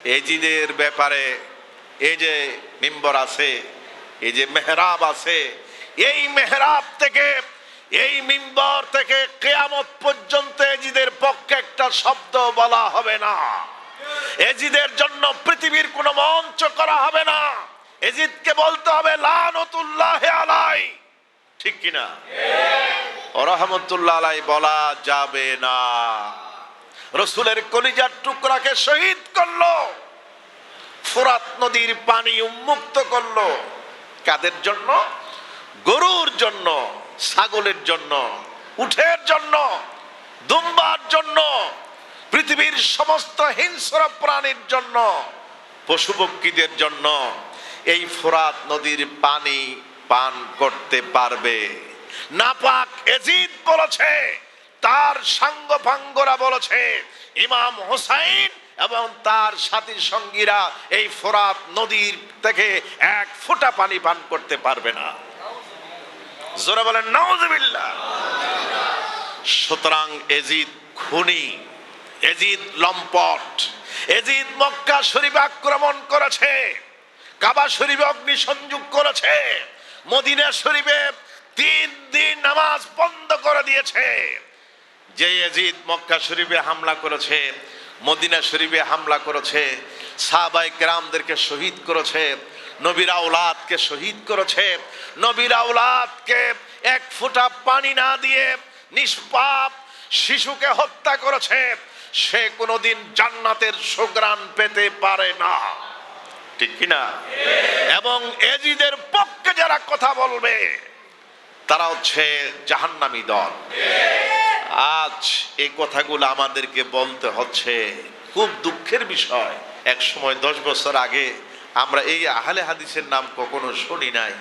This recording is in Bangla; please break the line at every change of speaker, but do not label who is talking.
এজিদের ব্যাপারে এই যে মিম্বর আছে, এই যে মেহরাব আছে, এই মেহরাব থেকে, এই মিম্বর থেকে কিয়ামত পর্যন্ত এজিদের পক্ষে একটা শব্দ বলা হবে না। এজিদের জন্য পৃথিবীর কোনো মঞ্চ করা হবে না। এজিদকে বলতে হবে লানতুল্লাহ আলাই, ঠিক কিনা? রহমতুল্লাহ আলাই বলা যাবে না। রসুলের কলিজার টুকরাকে শহীদ করলো, ফোরাত নদীর পানি উন্মুক্ত করলো। কাদের জন্য? গরুর জন্য, ছাগলের জন্য, উটের জন্য, দুম্বার জন্য, পৃথিবীর সমস্ত হিংস্র প্রাণীর জন্য, পশু পক্ষীদের জন্য। এই ফোরাত নদীর পানি পান করতে পারবে। নাপাক এজিদ বলেছে, তার সাঙ্গপাঙ্গরা বলেছে, ইমাম হোসাইন এবং তার সাথী সঙ্গীরা এই ফোরাত নদীর থেকে এক ফোঁটা পানি পান করতে পারবে না। জোরে বলেন নাউজুবিল্লাহ। সুতরাং এজিদ খুনি, এজিদ লম্পট। এজিদ মক্কা শরীফ আক্রমণ করেছে, কাবা শরীফে অগ্নি সংযোগ করেছে, মদিনা শরীফে 3 দিন নামাজ বন্ধ করে দিয়েছে। যে এজিদ মক্কা শরীফে হামলা করেছে, মদিনা শরীফে হামলা করেছে, সাহাবায়ে কেরামদেরকে শহীদ করেছে, নবীর আওলাদকে শহীদ করেছে, নবীর আওলাদকে এক ফোঁটা পানি না দিয়ে নিষ্পাপ শিশুকে হত্যা করেছে, সে কোনোদিন জান্নাতের সুঘ্রাণ পেতে পারে না, ঠিক কিনা? এবং এজিদের পক্ষে যারা কথা বলবে তারা হচ্ছে জাহান্নামী দল। আজ এই কথাগুলো আমাদেরকে বলতে হচ্ছে। খুব দুঃখের বিষয়, এক সময় 10 বছর আগে আমরা এই আহলে হাদিসের নাম কখনো শুনি নাই।